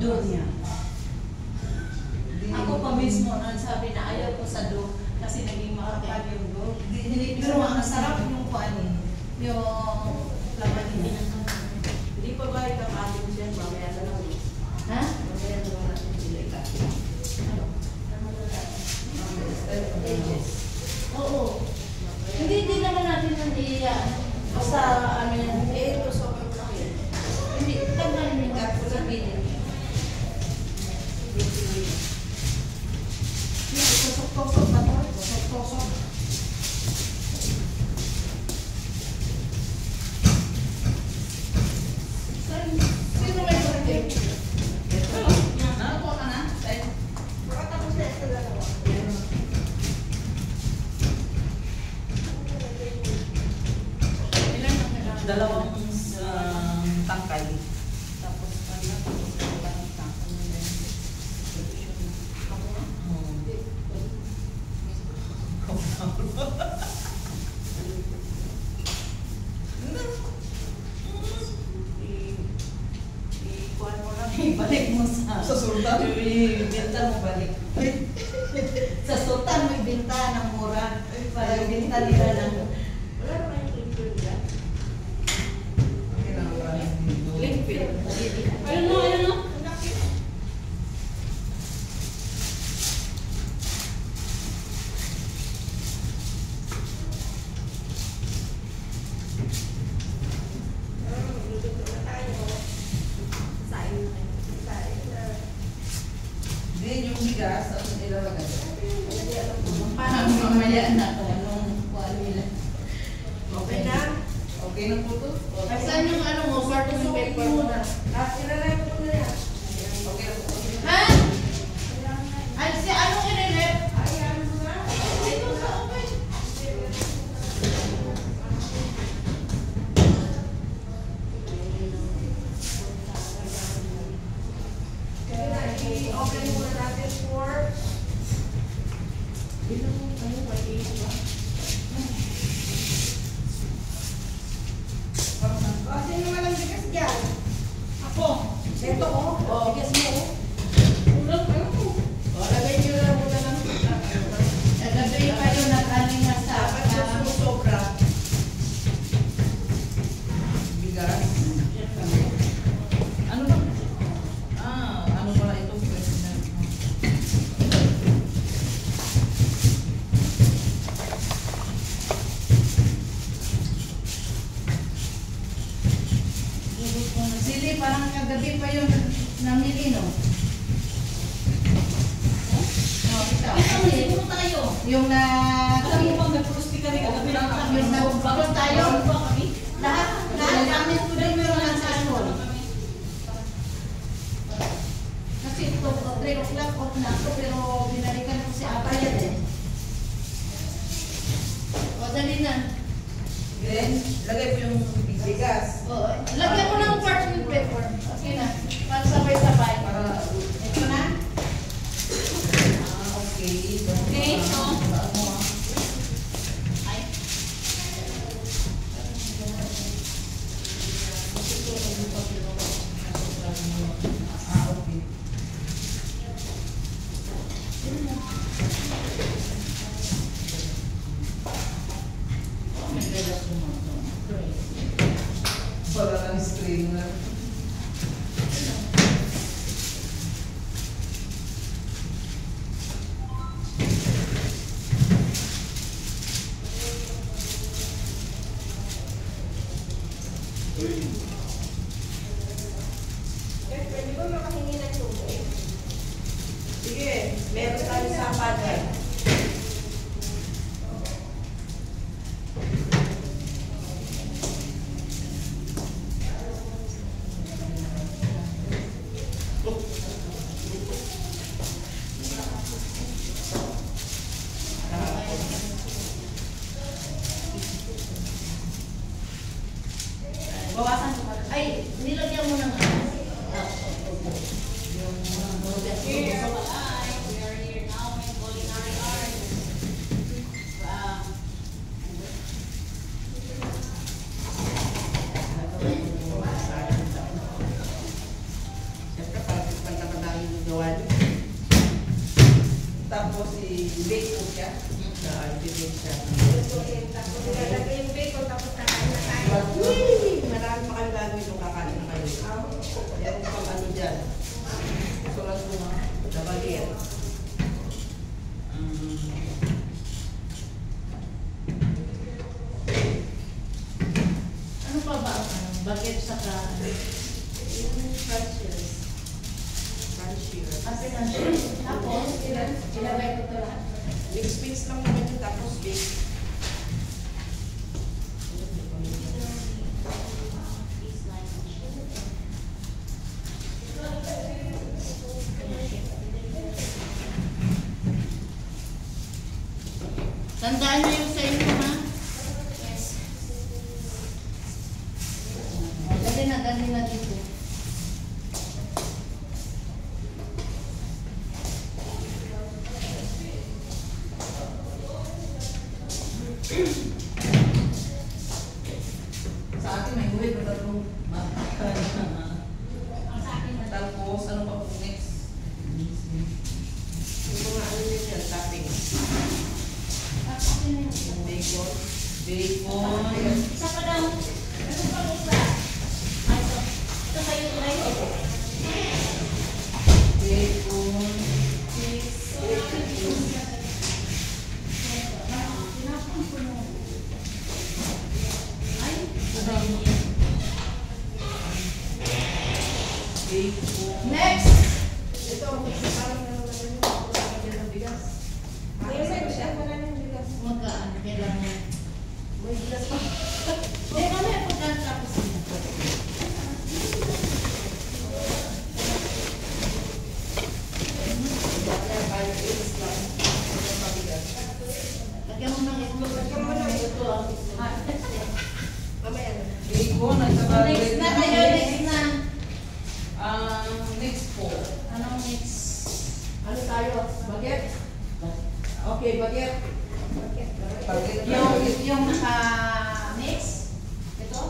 Doon niya. Ako pa mismo nagsabi na ayaw ko sa do kasi naging makapal yung do. Pero ang sarap yung kuanin. Yung laman niya. Hindi pa ba ikakatin siya? Mamaya na lang. Ha? Mamaya na lang natin sila ikatin. Oo. Hindi naman natin nandiyan. Basta ano yan. Ito sobrang laki. Hindi, tanggalin yung gat ko sa bilin. Tusok-tusok na to. Tusok-tusok. Sino may birthday? Ito. Nakakuha ka na? Makatapos na ito dalawa. Ilan ang kailangan? Dalawang tangkay. Tapos ano? Tapos tangkay. Ikuan mo lang. Ibalik mo sa sultan? Ibinta mo balik. Sa sultan may binta ng mura. Para ibinta nila ng Wala naman yung liquid dyan. liquid. Ayun mo, ayun mo. Hindi, yung bigas, tapos ilalagay. Parang mamaya na to. Anong kuan nila. Okay na? Okay na po to? Saan yung ano mo? Carton paper mo na. Ilalagay ko na yan. Okay na po. Ha? Ay, si anong inilip? Ayan mo na. Ito sa open. I-open muna natin for sino walang bigas dyan? Ako. Ito oh. Bigas mo. Ulang ano? Lagay nyo lang muna ng Nagabi pa yun nag-aling na sa dapat yung sobra. Bigas. Ano ba? Ano pala ito? Pwede na. Sili, parang kagabi pa yun namili, no? Ito tayo. Yung na... Alam mo bang nag-frusti kami kagabi lang kami? Yung nag-bakot tayo. Lahat namin ko din meron lang sa ano. Kasi ito, 3 o'clock off na ako, pero binalikan ko si Apayat eh. O, dali na. Then, lagay po yung bigas. O, lagyan mo ng parchment paper. Okay na. Para sabay-sabay. Para, Ito na. okay. Okay, so. Ay. Okay. Wala kang screen na. Pwede ba makahingi ng tubig? Sige, meron tayo sa padre. Bawasan ko. Ay, nilagyan mo ng ano. Here. We are here now in culinary arts. Siyempre, parang pa ba ang bagay sa ka? Yung crunches. Crunchier. Tapos, ilagay ko ito lahat. Mix lang naman yun, tapos bake. Tandaan niyo yung sa inyo, ha? Yes. Dali na dito. Sa akin may huwit na tatlong Ang sa akin na tapos ano pa po next? Yung mga ano yun yan, toppings. Yung bacon. Bacon. Isa pa daw. Ano pa isa? Ay, ito kayo try. Bacon. Ay, Bacon. next! Ito, parang ano na yun, kapag ng bigas. Ayun, sa'yo siya, wala ng bigas. Magkaan, kailangan. May bigas pa. Eh, mamaya pagkatapos na. Kaya tayo, bigas lang. Yung pabigas. Lagyan mo ng itlog. Lagyan mo ng itlog. Ah, Mamaya na. Bacon at saka next na kayo, next na. next po. Anong next? Ano tayo? Baget? Okay, baget. Baget. Yung naka-mix? Ito?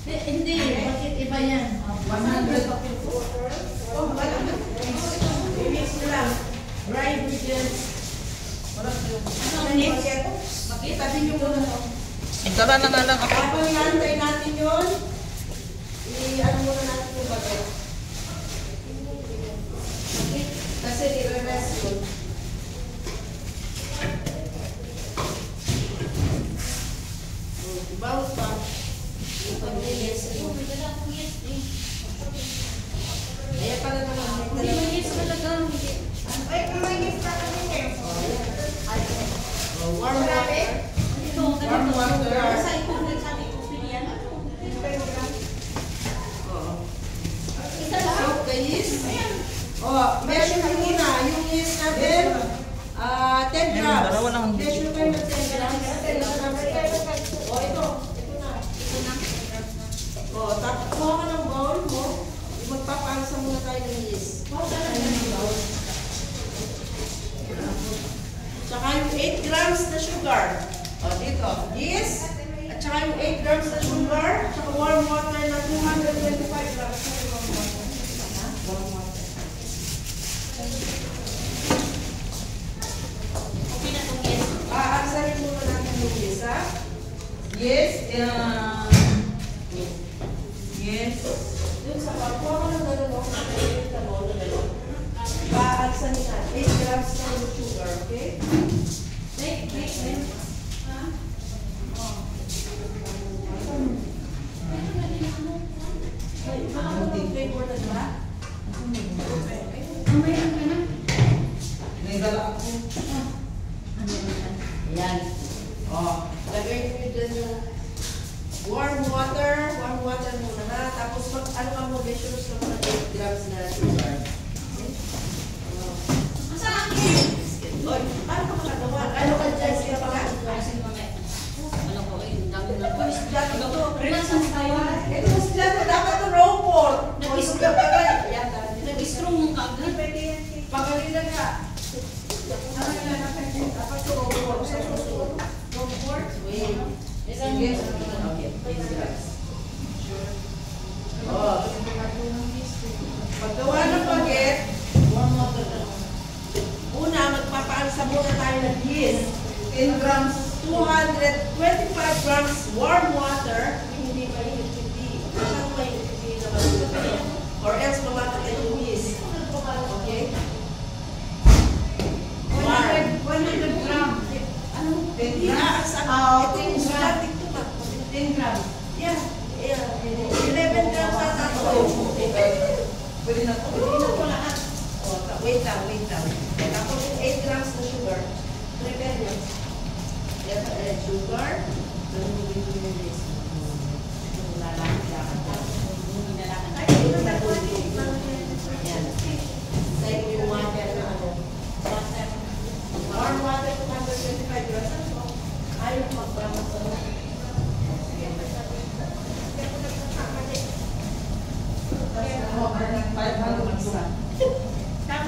Hindi, bakit iba yan? 100. Oh, wala na. I-mix na lang. Dry ingredients. Wala yung. Anong next? Makita din yung ano. Tara na lang ako. Habang inaantay natin yun, i-ano muna natin yung baget. Kasi i-rest yun. Bawat pa. Yung pag-release yun. Ayan pala naman. Hindi mo yes talaga. Ay, kung may gift ka kami warm water. Ito, Warm water. Sa ito, nagsabi ko, pilihan. Oo. Isa lang. So, the yeast. Oh, measure mo muna. Yung yeast natin, 10 grams. Dalawa lang. Measure kayo ng 10 grams. 10 grams. Oh, ito. Ito na. Ito na. Oh, tapos kuha ka ng bowl mo. Magpapalsa muna tayo ng yeast. Tsaka yung 8 grams na sugar. O, dito. Yeast. At tsaka yung 8 grams na sugar. Tsaka warm water na 225 grams. Warm water. Warm water. Okay na itong yes. Aaksarin muna natin yung yeast, ha? Yes. Yes. Dun sa kuha ko ng gano'n, no? Sa bowl na gano'n. Paaksarin na. 8 grams na yung sugar, okay? Next. Ha? Oh. Flavor na ba? Mayroon ka na? May dala ako. Ano yan? Ayan. Oh. Lagay niyo dyan yung warm water muna ha. Tapos ano ka mo, measures na muna 8 grams na sugar. Okay? Ang sa akin! Oy, paano ka makagawa? Ano ka dyan? Sila pa ka? Kasi mamaya. Alam ko, dami na po. Isdat ito. Relaxan tayo. Ito mas isdat mo. Dapat ito raw pork. Nag-isdat ka ba? Yan, tara. Nag-strong mo ka agad. Pwede yan. Pagalitan ka. Dapat ito raw pork sa susunod. Raw pork? Wait. Isang Sige. Okay. 8 grams. Oh. Paggawa ng baget, warm water ka. una, magpapaalsa muna tayo ng yeast. 10 grams, 225 grams warm water. Hindi mainit, hindi. Saan mainit, hindi naman. Or else mamamatay yung yeast. Okay? 100 grams. Ano? 10 Yeah, grams. ito yung static to ba? 10 grams. Yeah. Pwede na po. Hindi na po lahat. Wait lang. Tapos yung 8 grams na sugar, prepare nyo. Yan, sugar, gagawin ko yung list. Yung lalakad-lakad. Yan. Save yung water na ano. Warm water, 225 grams. Ayaw magbamas sa mga.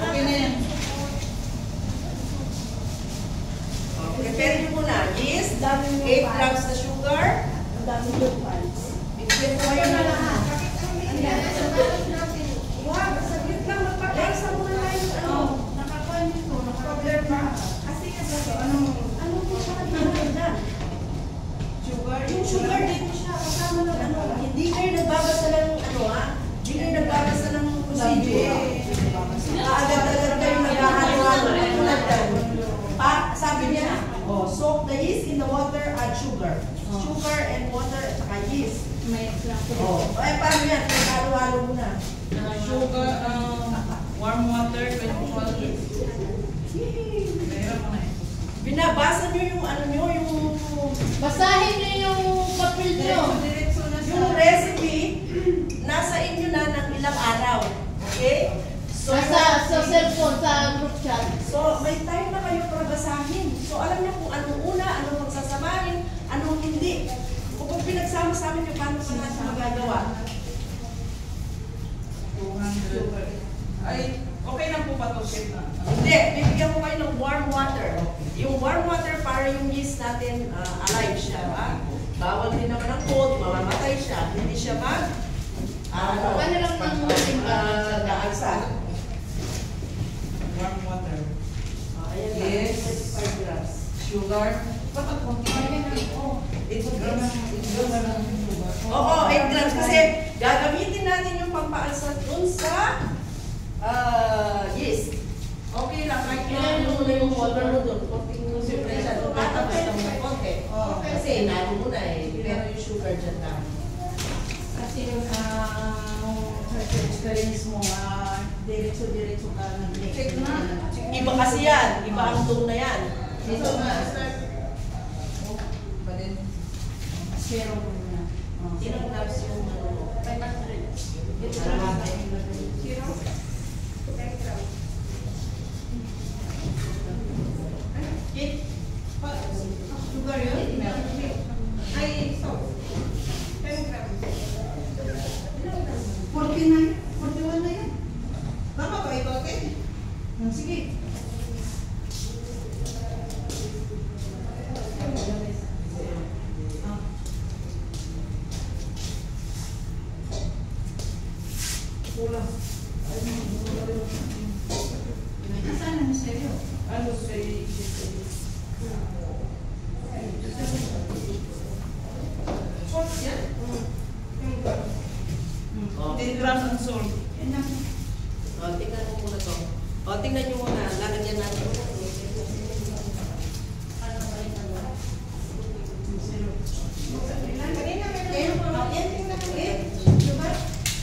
Okay na yan. Prepare nyo muna. Yeast, 8 grams na sugar. Ang dami yung files. Bigyan ko kayo na lahat. Wag, saglit lang. Magpapasa muna tayo ng ano. Nakakuha nito, Problema. Kasi ano po siya kanina? Sugar. Yung sugar dito siya. Kasama ng ano. Hindi kayo nagbabasa ng ano ha. Hindi kayo nagbabasa ng procedure. Agad-agad kayo naghahalo-halo. Sabi niya, soak the yeast in the water, add sugar. Sugar and water at saka yeast. may example. Paano yan? Halo-halo muna. Sugar, warm water, 24 years. Mayroon mo na eh. Binabasa nyo yung ano nyo, yung Basahin niyo yung papel niyo. Diretso na yung recipe, nasa inyo na ng ilang araw. Okay? So, Sa cellphone, sa group chat. so may time na kayo para basahin. So, alam niyo kung anong una, anong pagsasamahin, anong hindi. Kung pinagsama-sama niyo, paano pa natin magagawa? 200. Ay, okay lang po ba ito, chef na? Hindi, bibigyan ko kayo ng warm water. Yung warm water para yung yeast natin alive siya. Ba? Bawal din naman ang cold, mamamatay siya. Hindi siya Ano lang ng naalsa. Warm water. Ayan Yes. 25 grams. Sugar. Bakit konti? 8 grams. 8 grams na lang yung sugar. Oo, 8 grams. Kasi gagamitin natin yung pampaalsa dun sa yeast. Okay lang, kahit Kailangan mo mo na yung yung water mo sugar. dun. Konting siyempre siya. Tatapos ka muna konti. Oo. Kasi inalo mo na eh. Pero yung sugar dyan lang. Kasi yung experience mo, diretso ka nag-next. Check na. Iba kasi yan. Iba ang tool na yan. Dito na. Ba din? Zero mo na. Ilang grams yung ano mo? 500. Zero? 10 grams. Sugar yun? Ay, so. 10 grams. 49. 41 na yan. Tama ba ito, okay? Sige. Kulang. Nasaan ang seryo? Ano sa salt yan? 10 grams ang salt. Tingnan mo muna to. Tingnan nyo muna. Lalagyan natin.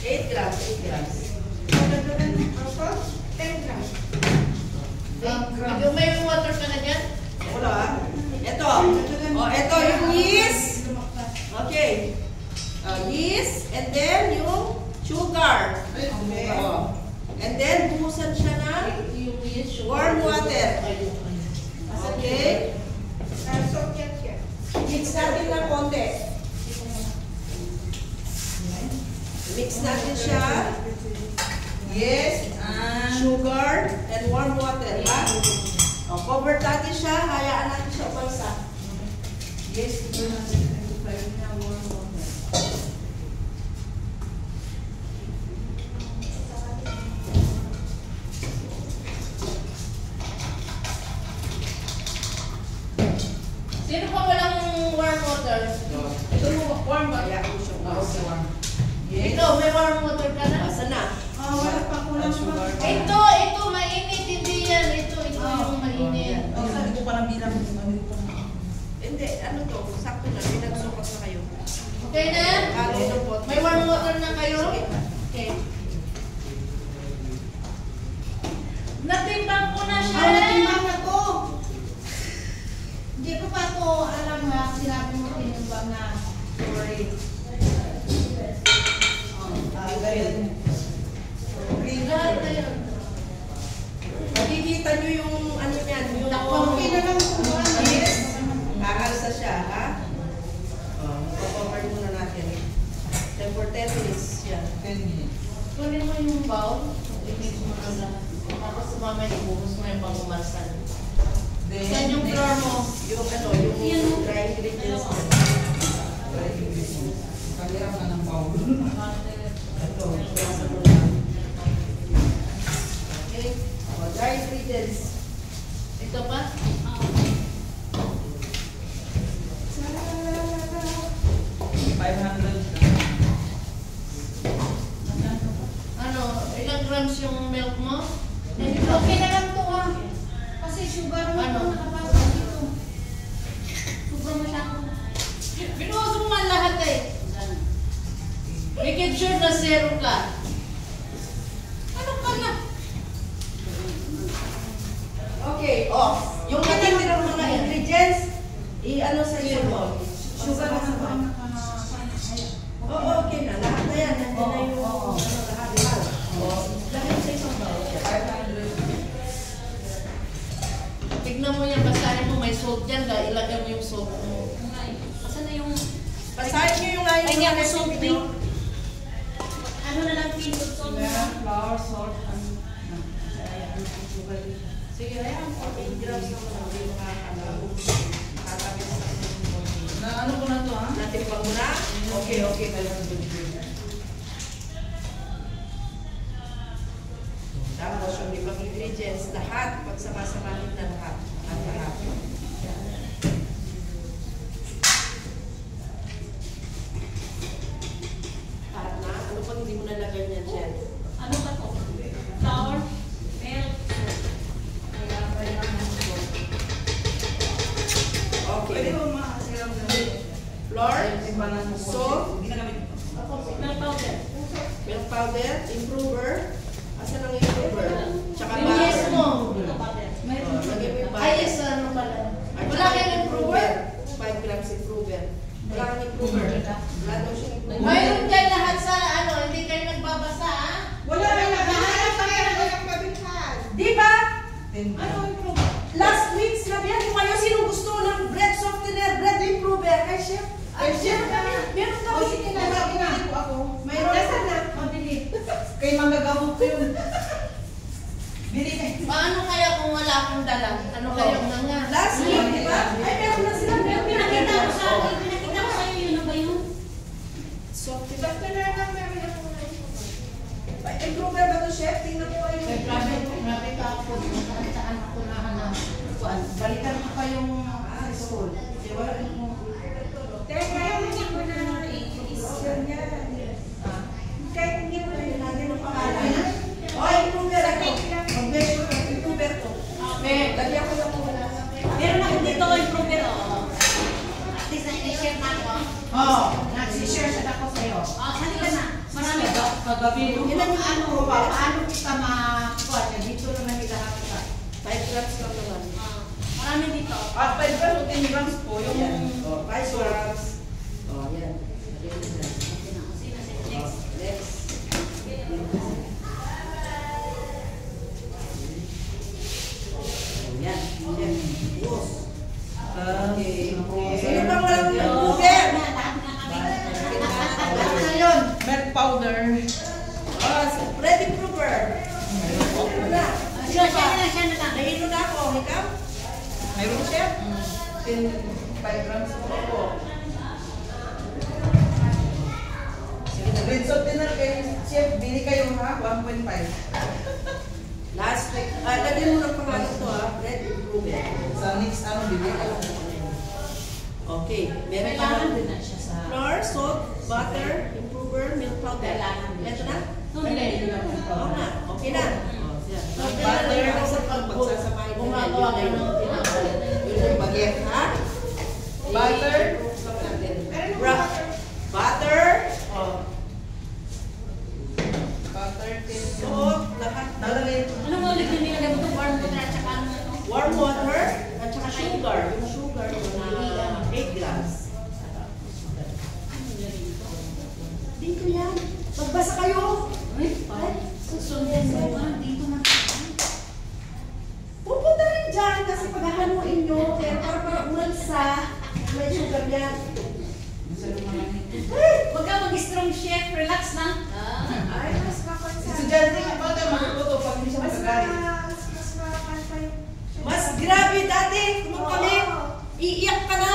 Eight grams. 8 grams. 10 grams. May water ka na dyan? Wala ah. Ito. Ito yung yeast. Okay. Yeast. And then yung sugar. Okay. And then buhusan siya ng warm water. Okay. Mix natin ng konti. Mix natin siya. Yes, and Sugar and warm water. Ha? Cover natin siya. Hayaan natin siya umalsa. yes, ito natin 25 na warm water. Sino pa walang warm water? Ito mo, warm ba? Hayaan mo siya Ah, umalsa. warm. Yes. Ito, may warm water ka na? Asan na? Wala pa kulang sugar. Ito, mainit, hindi yan. Ito yung mainit. Oh, sabi ko parang bilang. Hindi, ano to? Sakto na. Pinagsukot na kayo. Okay na? Halo ng pot. May warm water na kayo? Sige. Okay. Natimbang ko na siya. Natimbang na to. Hindi ko pa to alam nga, sinabi mo tinimbang na. Sorry. Ganyan. Lahat na yun. Makikita nyo yung ano niyan, yung Okay na lang kung ano. yes. Kaalsa siya, ha? Papaper muna natin. Then for 10 minutes, yan. 10 minutes. Kunin mo yung bowl. I-mix mo na lahat. Tapos mamaya ibuhos mo yung pangumalsan. Saan yung flour mo? Yung ano, yung dry ingredients. Kaliram na ng bowl. Ito, nasa muna. Okay. Dry ingredients. Ito pa? 500. Ano, ilang grams yung milk mo? Okay na lang to ah. Kasi sugar mo Ano? nakapasok dito. Sugar masyado. Binuhos mo man lahat eh. Make sure na zero ka. Ano ka na? Okay, oh. Yung kanilang mga ingredients, i-ano sa iyo mo. Sugar na sa Oo, okay na. Lahat na yan. Nandiyan na yung ano, lahat. Lahat sa isang bowl. 500. Tignan mo yan, basahin mo may salt dyan, ilagay mo yung salt mo. Asan na yung... Basahin nyo yung ayaw Ay, nga ako salt recipe nyo. Ano na lang pinot salt mo? Flour, salt, Sige, ayan. 14 grams naman ang hindi makakatabi sa na ano ko na to ha? natin pa muna. Okay, okay. Tapos yung ibang ingredients, lahat, pagsama-samahin na lahat. Lahat. Lahat na? Ano pang hindi mo nalagay niyan, Jen? Ano ba to? Flour, milk, Okay. Flour, salt, milk powder. milk powder, improver. Asan ang improver? Tsaka Yung yes butter. mo. Lagay mo yung Ay, butter. yes, ano pala. At Wala saka kayong improver? 5 grams improver. Wala kang improver. Wala daw siyang improver. Mayroon kayo lahat sa ano, hindi kayo nagbabasa ah. Wala na naghahanap pa rin ng kabinhan. Di ba? Ano yung Last week, sinabihan ko kayo sino gusto ng bread softener, bread improver. Kay chef. Ay, chef kami. Meron kami. O sige na, sabi nga ako. Mayroon Nasaan na? mabili. Kay manggagawin ko yun. Bili kayo. Paano kaya kung wala akong dala? Ano kayong nga? Last week, di ba? Ay, meron na sila. Meron Pinakita ko sa akin, pinakita ko sa'yo yun, ano ba yun? Softener. Softener lang meron ako na Improver ba to, chef? Tingnan ko kayo. Grabe ka ako. Saan ako nahanap. Balikan ko pa yung school. Di wala yung... Teka, hindi ko na i-isyan yan. Kahit hindi mo na nilagay ng pangalan. O, improver ako. Mag-measure ko. Improver ko. Lagyan ko lang muna. Meron ako dito, improver. At least na-share na ako. Oo, nag-share siya ako sa'yo. Sali ka na. Marami ba? Kagabi, Ilan yung ano ba? Paano kita makakuha? Dito naman nila hapon. 5 grams lang naman. Marami dito. 5 grams o 10 grams po. Yan. Yung... O, 5 grams. O, yan. Lagyan mo dyan. Next. Next. Yan. Yan. Okay. Sino bang walang improver? Ano yun? Milk powder. Oh, bread improver. Ano na? Siya na lang. Nahilo na ako. Ikaw? Mayroon siya? 5 grams po po. Sige na. Red salt dinner kay chef, bili kayo ha, 1.5. Last week. Lagyan mo ng pangalan to ha. Bread improver. Sa next ano, bili kayo. Okay. Meron ka Kailangan na. din na siya sa... Flour, salt, butter, improver, milk powder. Kailangan din Ito siya. na? Hindi. Oo na. Okay na. Butter, sa pagsasamahin na gumagawa ka yun. ng tinapay. Yun yung baget, ha? Butter. Butter. Oh. may sugar yan. Huwag ka mag-strong chef, relax lang. Ay, mas makonsa. Estudyante ka ba tayo magluto pag hindi siya Mas magagalit? makan pa yung... Mas grabe dati, nung kami, iiyak ka na.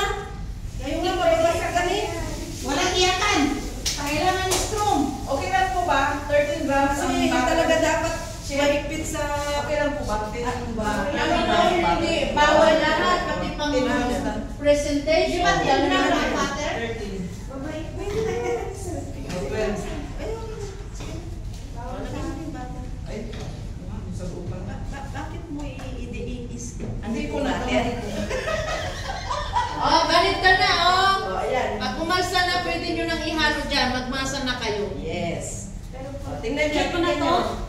Ngayon nga, mababasa ka ni. Walang iyakan. Kailangan strong. Okay lang po ba? 13 grams ang Kasi bawal. talaga dapat mahigpit sa... Okay lang po ba? Ano ba? Hindi, bawal lahat, pati pang presentation. Di ba, Yan na tingnan ang mo. pattern. 13. Mahigpit. O 12. Ay, sa upang na. Bakit mo i-is? Hindi po natin. Oh, galit ka na, oh. Oh, ayan. Pag umalsa na, pwede nyo nang ihalo dyan. Magmasa na kayo. Yes. Oh, tingnan niyo. Check ko na tingnan to. niyo.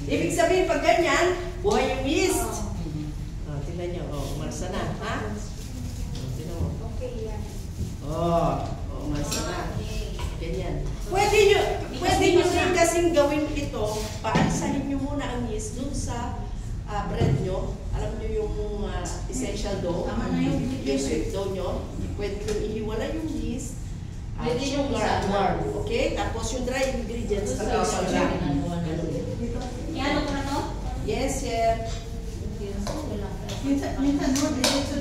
Ibig sabihin, pag ganyan, buhay yung yeast. Oh, tingnan niyo. Oh, umalsa na. Ha? Oh, tingnan mo. Okay yan. Oh, umalsa na. Ganyan. Pwede nyo rin kasing gawin ito, paalisahin nyo muna ang yeast dun sa bread nyo. Alam nyo yung essential dough, Tama na yung sweet dough nyo. Pwede nyo ihiwala yung yeast, Pwede yung sugar, isa. warm. Okay? Tapos yung dry ingredients, pag-isa lang. Ihalo ko na to? Yes, chef. Minsan mo, diretso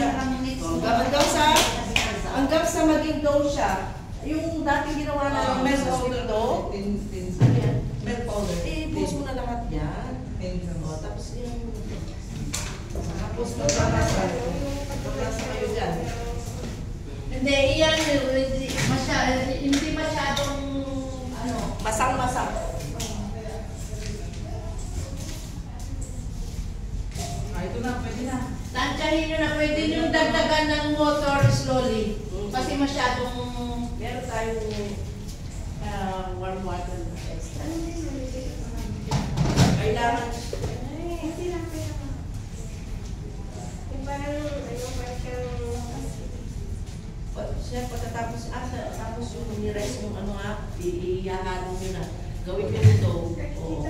lang next. Oh, hanggang sa maging dough siya. Yung dating ginawa namin Milk sa sweet powder. dough, 10 ano yan? milk powder. I-post mo na lahat yan. 10 grams. O, tapos yung... Tapos maglasa. Maglasa kayo dyan. Hindi, iyan, hindi masyadong, ano, Masang-masang. Ah, ito na, pwede na. tansyahin nyo na pwede nyo dagdagan ng water slowly. Kasi masyadong, Meron tayong warm water na extra. Kailangan... Hindi lang kaya. Yung parang, parang Chef, pagkatapos, tapos yung ni-rice yung ano nga, ihahalo nyo na. Gawin nyo nito. Oo.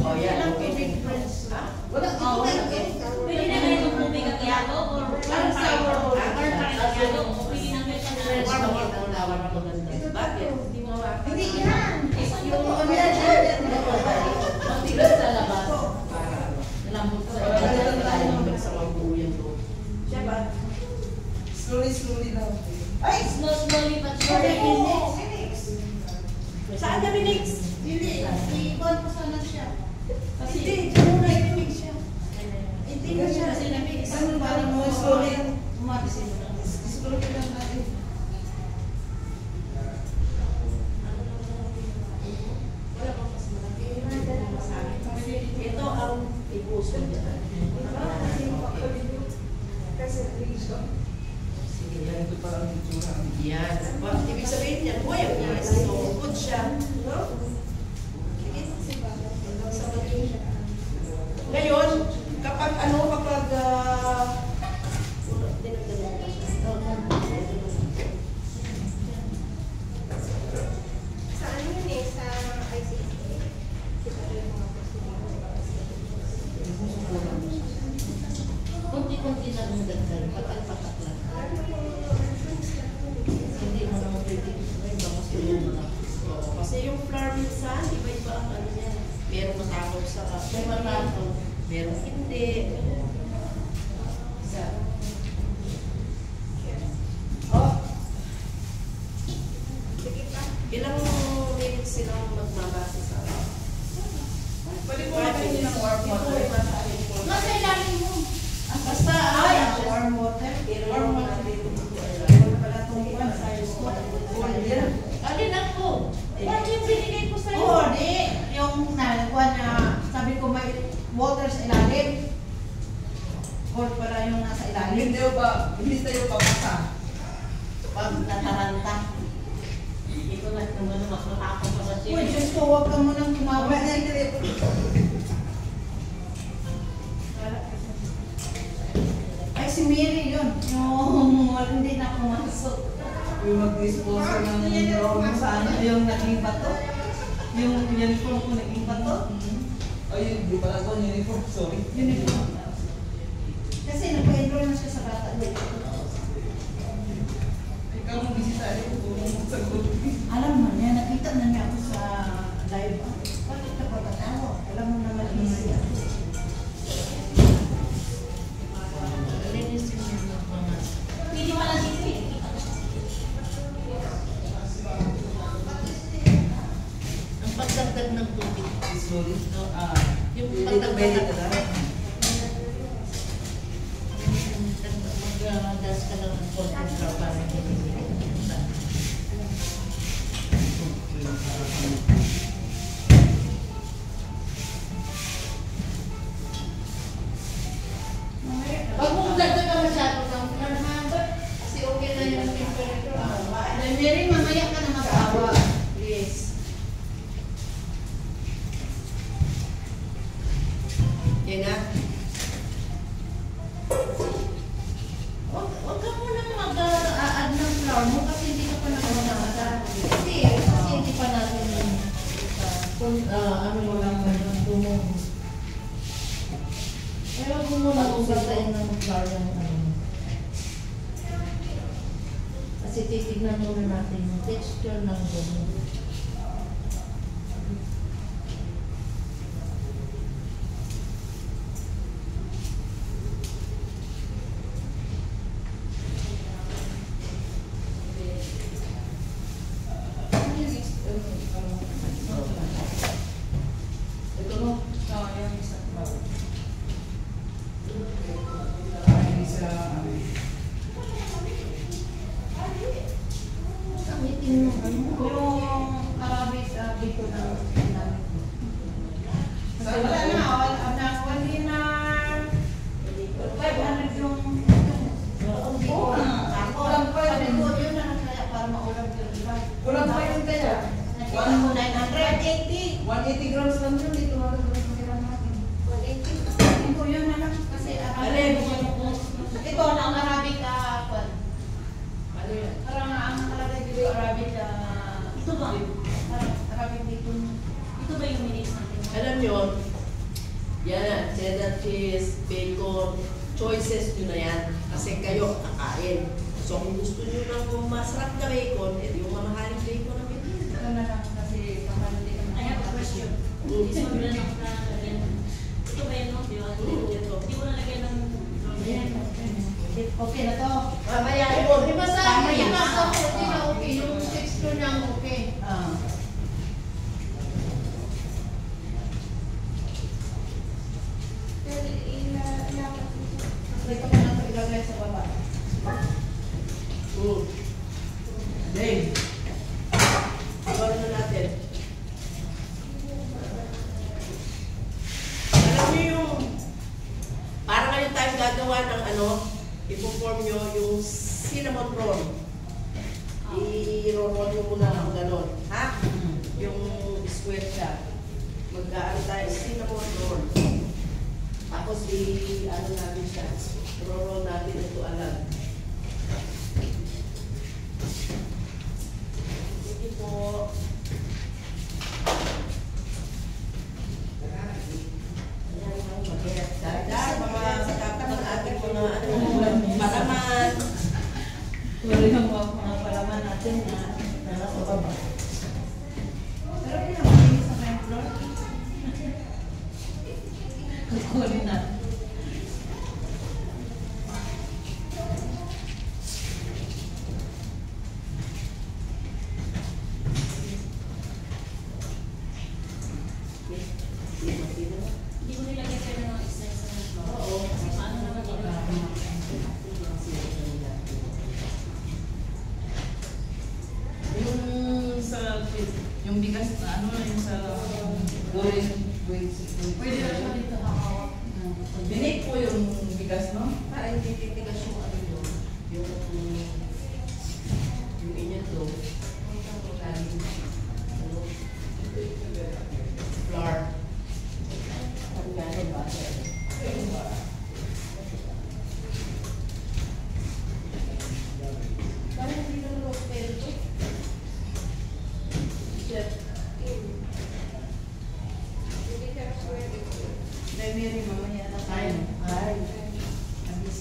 Oh, yan. Okay. Ha? Wala, oh, pwede na ganito kung may kakiyado or parang sour or kakiyado. Pwede na ganito na Bakit? Hindi yan. yung ano yan, matigas sa labas. Lambot sa Chef, ah. Slowly lang. Ay! slowly but surely. Saan na minix? Hindi, i-on ko sana siya. Kasi, Hindi, dyan muna i-mix siya. hindi ko siya kasi na-mix. Ano, parang mo slowly. Umabisin mo lang. Slowly lang natin. Wala bang mas malaki? Ito ang ipuso niya. Sige, Yan, ito parang itsura. yan. Ibig sabihin niyan, buhay ang yeast. So, good siya. No? Sige. Hanggang sa maging... Ngayon, kapag dinagdagan mo siya. Saan yun eh? Sa ICC? Kunti-kunti na ang dagdag. Patak-patak lang. Hindi mo naman pwede. Ay, baka silong na. Oo, kasi yung flour minsan, iba-iba ang ano niya. Merong matakaw sa... May matataw. Merong hindi. Isa. Oh, ilang minutes silang magbabase sa... Pwede po makainin ng warm water. Nasa ilalim mo. Basta, Warm water. warm water. Wala itong iwan. Cold yan. Alin ako? Bakit yung binigay ko sa'yo? Oo, di. Yung nalikuha na sabi ko may water sa ilalim. Cold pala yung nasa ilalim. Hindi tayo papasa. Pag nataranta. Ito na naman mas matapang pa kasi. Uy, Diyos ko, huwag ka munang tumawag. Ay, si Mary yun. Yung hindi na pumasok. Yung mag-dispose ng room sa ano, yung naging bato. Yung uniform ko naging bato. Ay, hindi pala ito uniform, sorry. Uniform. Kasi Kasi nagpa-enroll na siya sa bata doon. Ikaw mong bisita rin kung sagot. Alam mo niya, nakita na niya ako sa live. Bakit ka pagkatawa? Alam mo naman easy ako. Pili pa lang dito eh. Ang pagdagdag ng tubig, Sorry. no, yung Dito pwede ka na. mag-gas ka lang ng konting draw para hindi Pag mong dagdag ka masyado ng kasi okay na yung temperature. Mary, mamaya ka na mag-awa. Please. Yan na. Huwag ka munang mag-add ng flour mo kasi hindi ka pa nakakita. Kasi hindi pa natin ano mo lang dumong. Pero huwag mo muna usasayin ng flour yung ano. Kasi titignan muna natin yung texture ng dumong. Ito no? Oo, yung isa. Ang itim ng ano. Yung Arabic dito na namin. Kasi wala na, wala na. 500 yung Oo. kulang pa yun. Yun na lang kaya para maulam yung iba. Kulang pa yun kaya. Nakita mo 980. 180 grams lang yun. Dito na lang kailangan natin. 180. Ito yun na lang kasi Alin? Ito na ang Arabic kwan. Ano yan? Parang ang nakalagay dito Arabic Ito ba? Arabic dito. Ito ba yung minutes natin? Alam nyo, yan, cheddar cheese, bacon, choices nyo na yan. Kasi kayo kakain. So kung gusto nyo ng masarap na bacon, edi yung mamahaling bacon na bacon. Ito na lang kasi pamali ka I have a question. This one na lang nakalagyan. Ito ba yun, no? Di ba? Ito. Hindi ko nalagyan ng Okay na to. Mamaya yun. Di ba sabi Mamaya. yung nasa hindi na okay, yung texture niya ang okay. Pero ilapat mo siya. Ito ko na ito ilagay sa baba. Dave, iwan na natin. Alam niyo yung, para ngayon tayo gagawa ng ano, ipo-form nyo yung cinnamon roll. I-roll nyo muna ng gano'n. Ha? Yung square siya. Mag-ano tayo, cinnamon roll. Tapos i-ano natin siya. Roll natin ito alam. Sige po. Ayan, mag-get. Dahil mga dapat ang ating mga palaman. Wala yung mga palaman natin na nasa baba. Pero hindi naman hindi sa main floor. Kukunin natin. Hindi ko nilagyan kayo ng essence ng flour. Oo. Kasi paano naman yun? Yung sa yung bigas na ano yung sa gawin Pwede na siya dito hawak. Binig po yung bigas, no? Para hindi titigas yung ano yun. Yung inyo to. Flour. Ang gano'n ba? Parang hindi na roast pero ito. Chef. Hindi ka pwede. Dahil Mary, mamaya na tayo. Ay. Nabis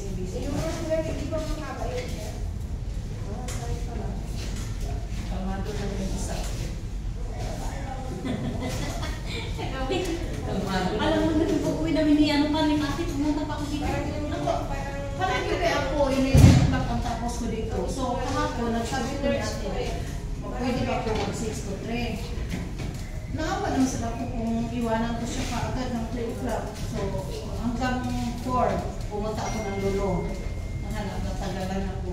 ako, nagsabi ko natin, pwede ba ako mag 6 to 3? Naawa naman sila ko kung iwanan ko siya kaagad ng 3 o'clock. So, hanggang 4, pumunta ako ng lolo. Natagalan ako.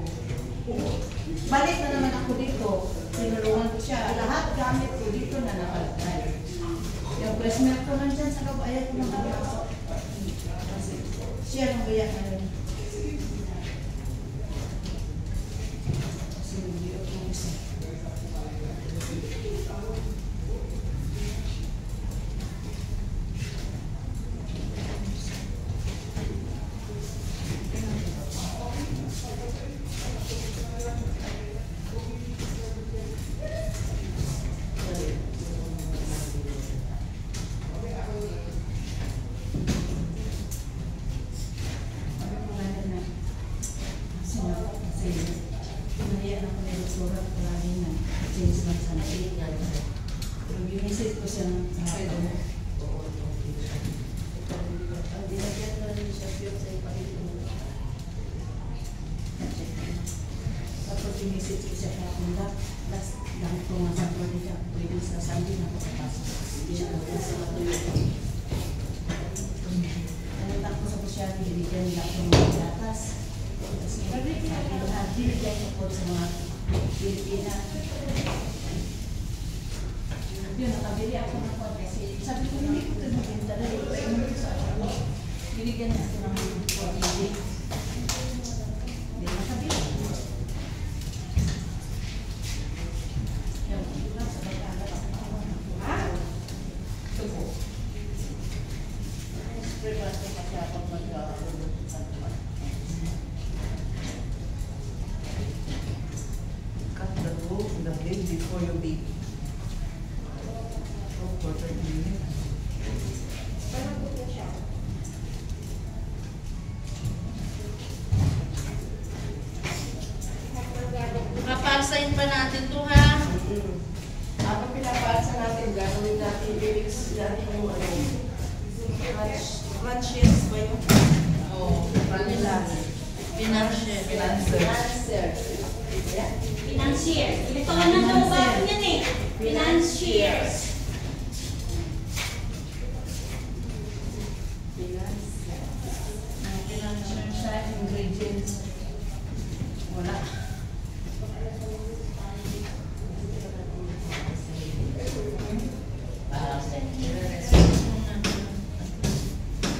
Balik na naman ako dito. Sinulungan ko siya. Lahat gamit ko dito na nakalagay. Yung breast milk ko nandyan sa loob, ayaw ko nakapasok. Siya nang bayan na rin. Yun, nakabili ako ng konti kasi sabi ko hindi ko ito magbenta dahil binigyan na ako ng konti. Hindi nakabili. Yun, sa pagkakalap ako ng ha? Ito po. Spray ba ito kasi ako mag-alulog sa tuwa? Cut the rope in the blade before you bake. For 30 minutes. Papalsahin pa natin to ha. Habang pinapalsa natin, gagawin natin lyrics natin yung crunches ba yung Pinansyel. financer. Financier. Ito ka na daw ba yan eh? Financiers. Financial side ingredients. Wala.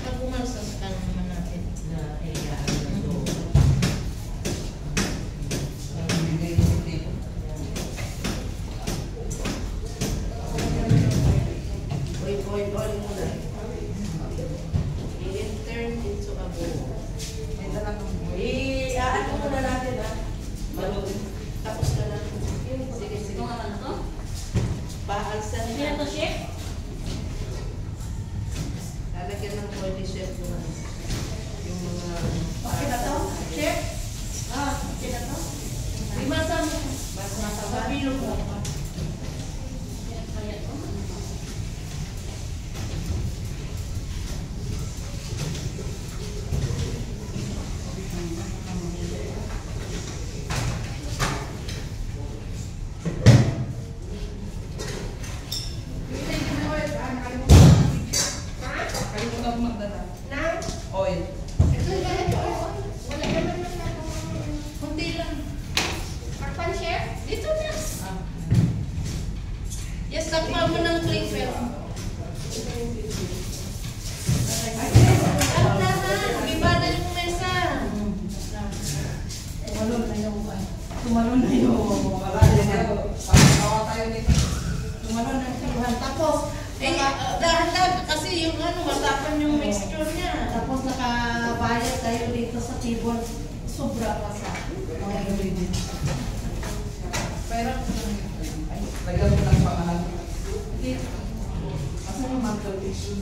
Pag umalsas ka naman natin na Oil muna. i-turn into a bowl. May talagang Ano muna natin tapos na lang. Sige, sige. Ito nga na to? Paalsan Hindi na to, chef? Lalagyan ng oil chef yung mga... Okay na to? Chef? Okay na to? Limasa mo. Sa bilog mo. Kaya to? kalimutan ko magdala. Oil. Kunti lang. Parpan, chef? Dito na. Yes, takpa mo ng clipper. Ibada yung mesa. Tumalon na yung Wala din ako. Pagkawa tayo dito. tumalon na yung kiluhan. Tapos, Dahan-dahan kasi yung matapan yung mixture niya. tapos nakabayad tayo dito sa table. Sobra pa sa mga ingredients. Pero, ay, lagyan mo ng pangalan. Asan yung mantle tissue?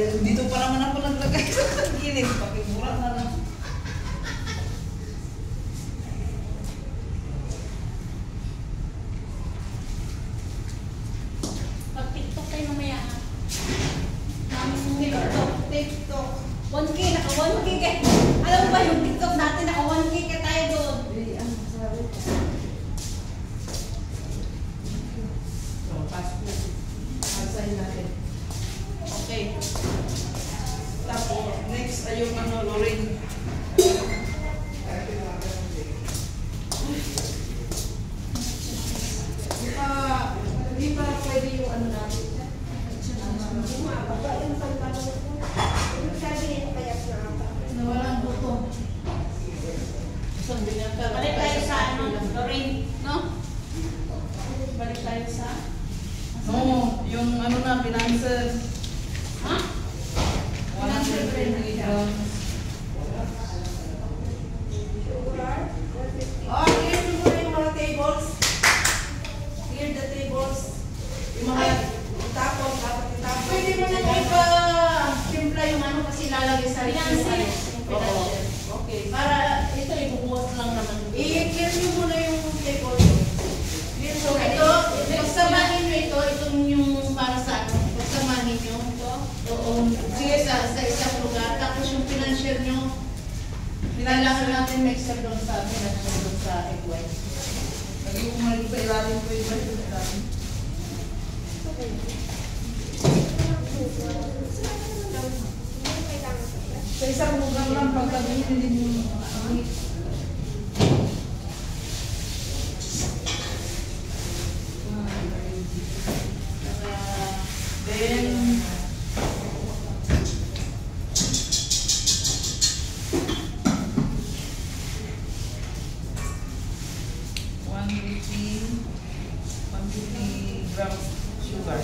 dito pa naman ako naglagay sa gilid. Pakimura na lang. Pag-tiktok tayo mamaya ha. Namin mong tiktok. TikTok. 1K, naka 1K ka. Alam mo ba yung tiktok natin, naka 1K ka tayo doon. So, pass po. Pasahin natin. Okay. Tapos, next ay yung ano, Lorraine. Di ba pwede yung ano natin? Nawalang buto. Isang binata. Balik tayo sa ano, Lorraine, no? Balik tayo sa... No, yung ano na, finances. Ha? 120 grams. Oh, clear mo muna yung mga tables. Clear the tables. Yung mga itapon, dapat itapon. Pwede mo na ipa-timpla yung ano kasi lalagay sa Finances. Oo. Okay. Para ito ibubuhat lang naman. I-clear nyo muna yung tables. Clear So ito, pagsamahin nyo ito, itong yung para sa ano, pagsamahin nyo ito. Oo. Sige, sa isang lugar. Tapos yung financial nyo, kailangan natin mixer doon sa financial doon sa equine. Lagi ko mali sa ilalim ko yung balik sa ilalim. Sa isang lugar lang, pagkabihin din yung then, one fifty grams sugar.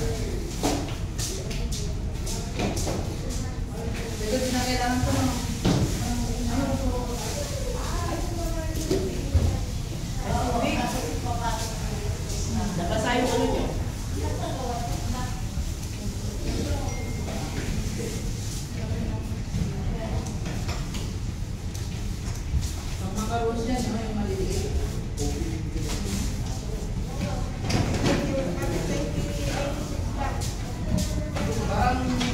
Ito din ang kailangan ko ng Nabasa yung ano nyo. ang macarons yan, yung maliliit. Parang may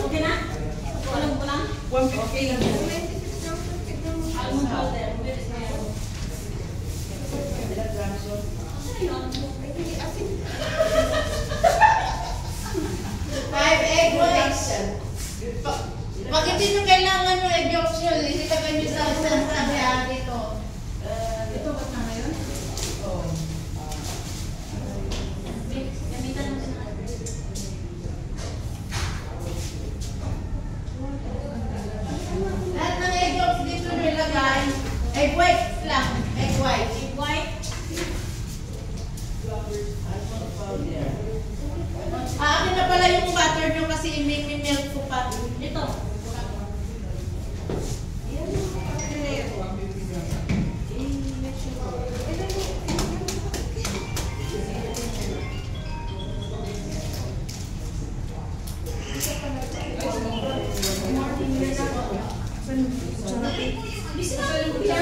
Okay na? Alam ko lang? 150 Almond powder. Five egg whites. Pag hindi nyo kailangan yung egg yolks nyo, ilagay nyo sa isang sabi dito. Ito ba't na ngayon? Gamitan mo siya. Lahat ng egg yolks dito nyo ilagay. Egg white lang. Egg white. Egg white. Akin na pala yung butter nyo kasi may milk ko pa. Ito. Bisa na yung kuya.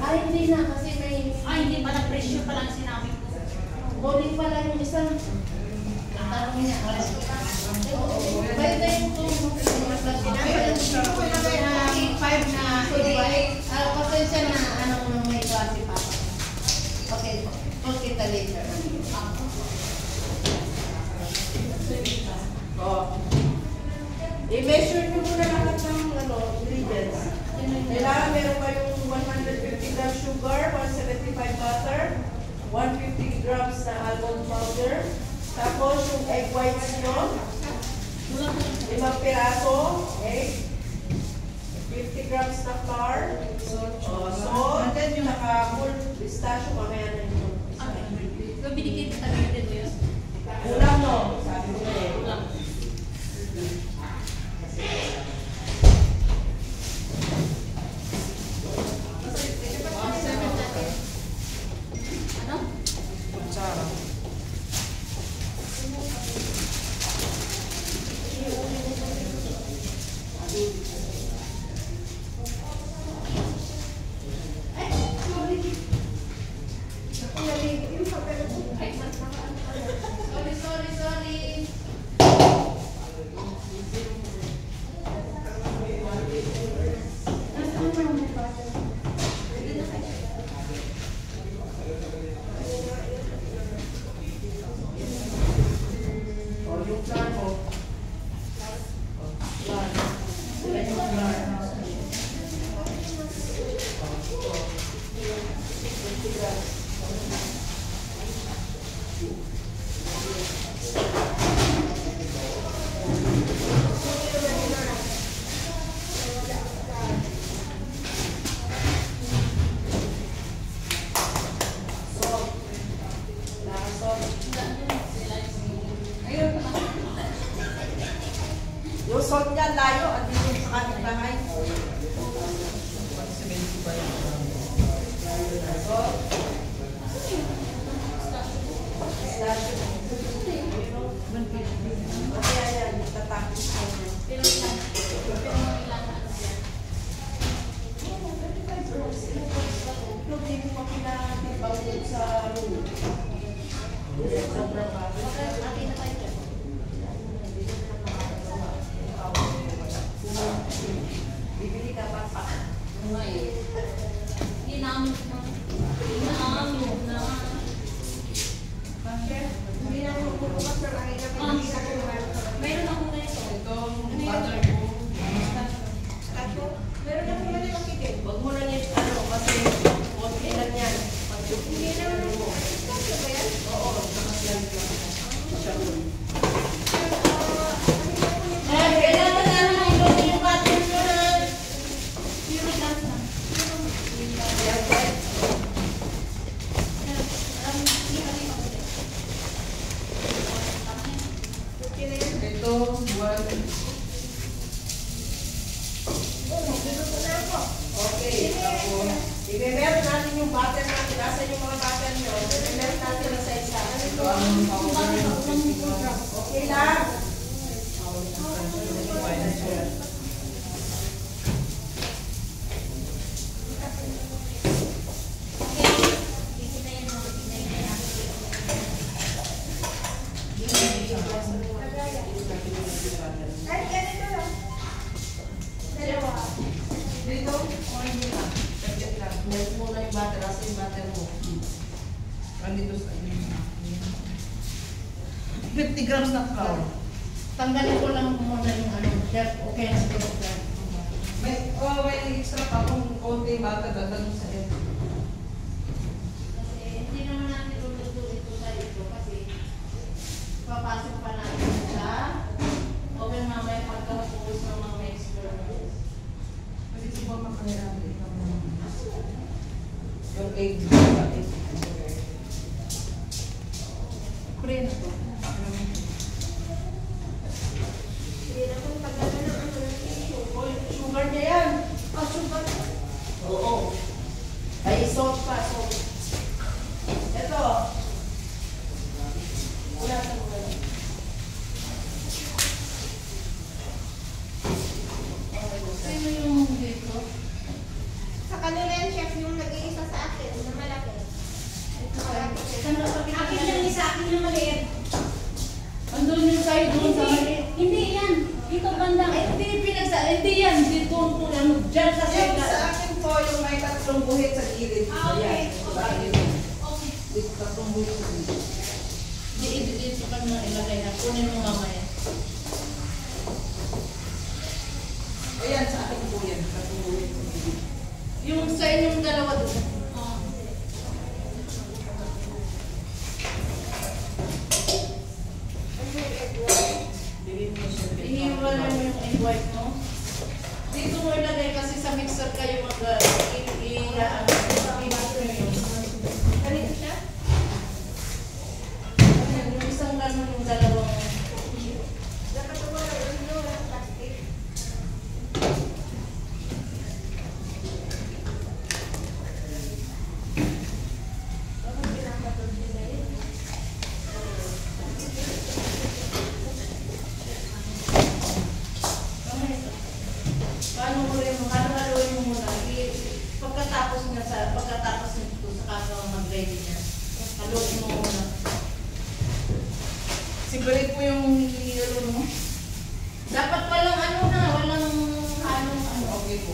Ay, hindi na kasi may Ay, hindi pala presyo pa lang sinabi ko. bowling pala yung isa. Ang tanong niya. Oo. Pwede yung five na egg white. Pasensya na anong may klase pa. Okay. Talk kita later. I-measure nyo muna lahat ng ingredients. Kailangan meron pa yung 150 grams sugar, 175 butter, 150 grams na almond powder, tapos yung egg whites nyo, 5 piraso, egg, 50 grams na flour, salt, saka full pistachio, mamaya na yun. So, binigyan kita din mo yun. Ulam no, sabi ko na eh. Ulam. yung flour mo. Flour. Yan yung flour. Yung salt niya layo, at dito sa kaming bahay. Salt. Okay, ayan. Tatapos ko na. Pero ilan? Pero ilan ano yan? Ito, hindi mo pa pinatibaw dun sa room. Sobrang bago. Ate na tayo dyan. Bibili ka pa pa. Ngayon. Ginamit na. Ginamit na. Hindi na mo bukas na lang Mayroon ako ganito. itong butter mo. Meron na naman yung kitin. Huwag mo na niya kasi konti lang yan. Hindi naman mo. kasi ba yan? Oo, nakaslide lang. Siya po. Kailangan namin ilutin yung butter nyo na. Zero gas na. Yan, yan. Ito, one. Okay, tapos i-meron natin yung butter natin. Nasaan yung mga butter nyo? I-meron natin na sa isa. Ito ang powder. Okay lang. Ay, ganito lang. Dalawa. Dito, o hindi lang. Lagyan lang. Melt muna yung butter. Asa yung butter mo? Andito sa 50 grams na flour. Tanggalin ko lang muna yung ano, chef. Okay na siguro. May extra pa kung konti butter dadalo sa iyo. Kasi hindi naman natin luluto ito sa ito kasi papasok pa natin sa okay mamaya pagkapos ng mga experiments. Kasi siguro makahirapan ito. Yung egg. Pre na to. Hindi naman pagkala ng ano ng tissue. Sugar niya yan. Oh, sugar. Oo. Ay, salt pa, salt. Ito. Wala sa mga. Sino yung dito? Sa kanila yan, chef, yung nag-iisa sa akin, na malaki. Ito ay. Akin lang isa, akin yung maliit. Andun yung sa'yo doon sa mali. Hindi yan. Dito banda. Ay, hindi hindi yan. Dito po ano, dyan sa Yung sila. sa akin po, yung may tatlong buhit sa gilid. Ah, okay. Ayan. Sa akin. Okay. Dito tatlong buhit sa gilid. Dito ka na ilagay na. Kunin mo mamaya. Ayan, sa akin po yan. Tatlong buhit sa gilid. Yung sa inyong dalawa doon. Oh. Bigyan mo siya. Iniwala mo yung egg white mo. Dito mo ilagay kasi sa mixer kayo i-iaan. Ganito siya? Yung isang gano'n yung dalawang. Nakatuwa lang ano, walang plastic. Bakit pinapatod nila yun? Paano mo rin mo? Halo-haloin mo muna. Pagkatapos nito sa kaso mag-ready niya. Haluin mo muna. Sigurate mo yung nilalo mo. Dapat walang walang ano. Okay po.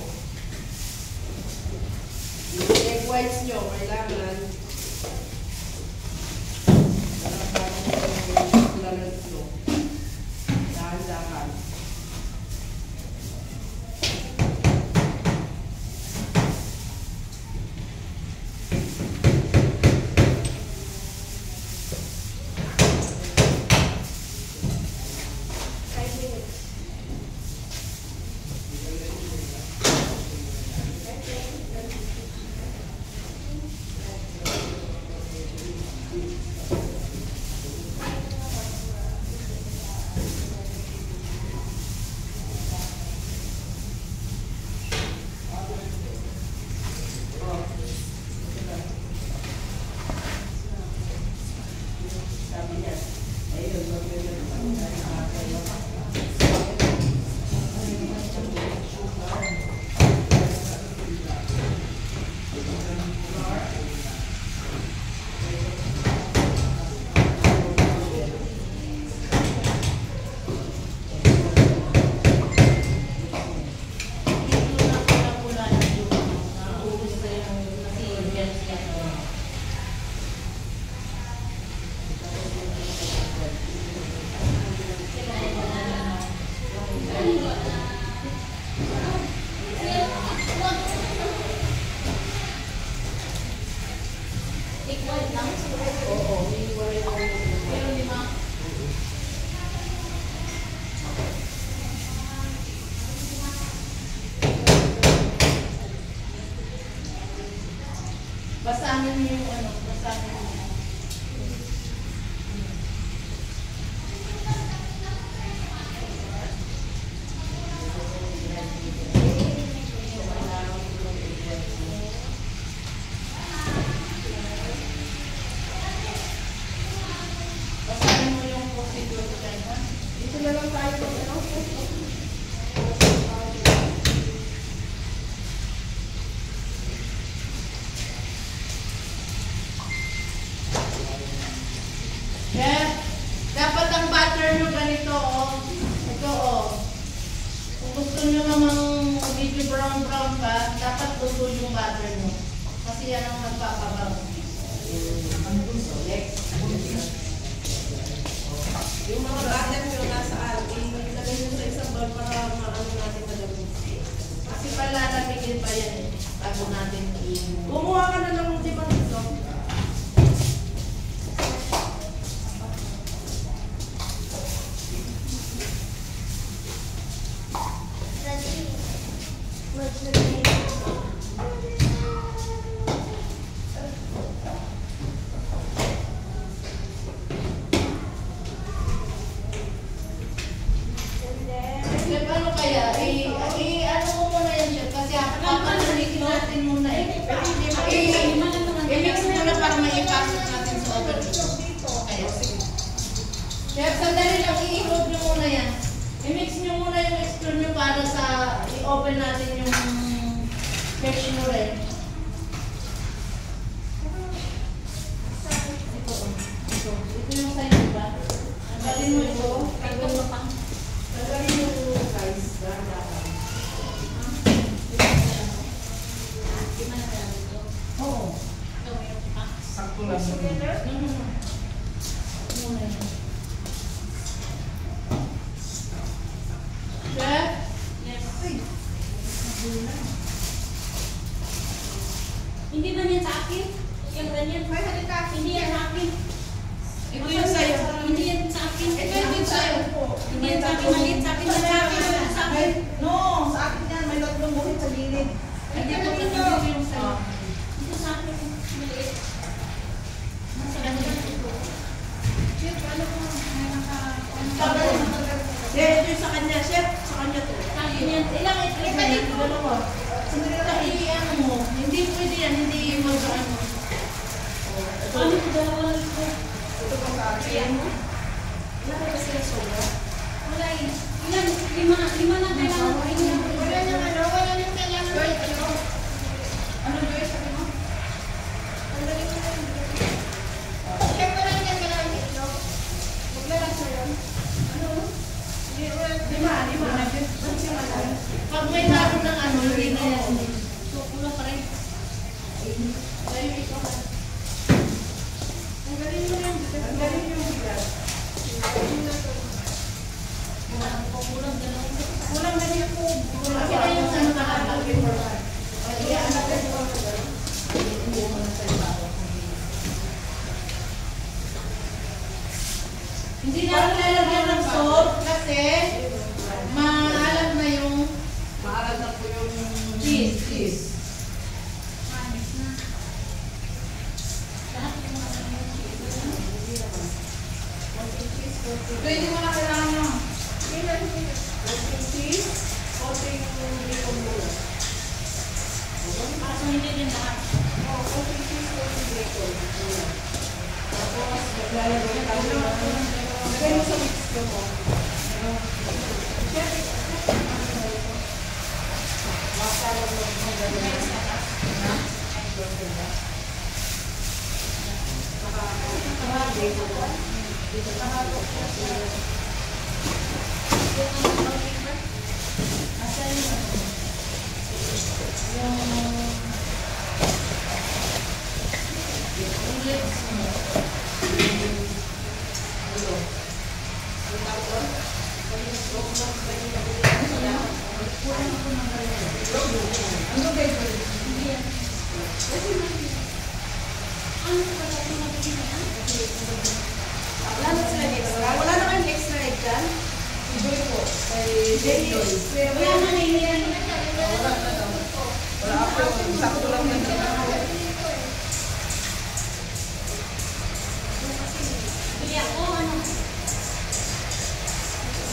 Yung egg whites nyo, kailangan lalagyan. yan ang nagpapabaw. Yung mga butter nyo nasaan, ilagay nyo sa isang bowl para maano natin madami. Kasi palalamigin pa yan eh. Bago natin Kumuha ka na lang di ba dito? Chef, ano kaya? Ano ko muna yan, Chef? Kasi papalamigin natin muna eh. I-mix muna para maipasok natin sa oven. Kaya, sige. Chef, sandali lang, i-hold nyo muna yan. I-mix nyo muna yung mixture nyo para sa i-open natin yung pechinure. Ito yung sa'yo, diba? Tanggalin mo ito. Tanggalin yung guys. Oo. Sakto lang. Muna yan. Chef? Hindi ba yan sa akin? Yung ganyan? Hindi yan sa akin. Ito yung sa'yo. Hindi yan sa akin. Ito yung din sa'yo. Hindi yan sa akin. Maliit sa akin. Sa akin. Sa akin. No, sa akin yan. May tatlong buhit sa gilid. Hindi ko ito yung sa'yo. Ito sa akin. Maliit. Nasa ganyan ito. Chef, ano po? May Chef, ito yung sa kanya, chef. Sa kanya to. Sa akin yan. Ilang ito? Dalawa. Ano mo? Hindi pwede yan. Hindi mo sa ano. Ano ito? Dalawa lang ito. Ito pa sa akin. Ilan ba sila sobra? Wala eh. Ilan? Lima na kailangan. Wala nang ano, wala nang kailangan dito. Ano ba yung sabi mo? Tanggalin mo lang dito. Chef, wala nang kailangan dito. Huwag na lang sa'yo. Ano? Lima. Pag may halo ng ano, hindi na yan. So, kulang pa rin. Sa'yo ito. Tanggalin mo lang dito. Tanggalin yung bigas. Kulang dalawang. Kulang na niya po. Kasi na yung ano nakapag. Hindi na ako lalagyan ng salt kasi maalat na yung Maalat na po yung cheese. Manis na. Lahat yung mga Ito hindi mo na kailangan nyo. Cheese, konting bacon muna. para sa hindi din lahat. Konting cheese, konting bacon muna. Tapos, maglalagay tayo ng... Lagay mo sa mixture mo. Chef, masalang mo maglalagay. Wala na sila extra. Wala na kayong extra egg dyan? Enjoy po. Kay Joy. Wala na naiyan. wala ako. Sakto lang yan. Bili ako, ano?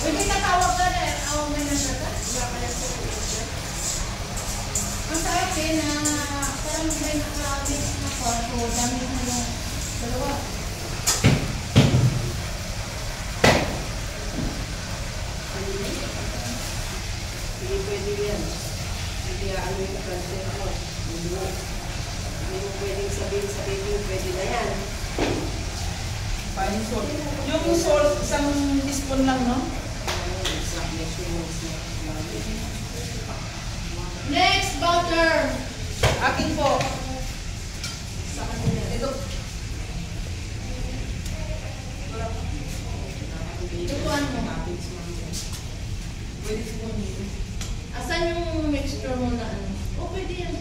Pwede natawag ka na. Awag na na siya ka? Ang sa akin na parang may naka-mix na kwarto. Dami na yung dalawa. Hindi pwede yan. Hindi ano yung content mo. Hindi mo pwedeng sabihin sa baby, pwede na yan. Fine salt. Yung salt, isang teaspoon lang, no? Next, butter. Akin po. sa kanila. Ito. Lutuan mo. Pwede po nito. Asan yung mixture mo na ano? O, pwede yan.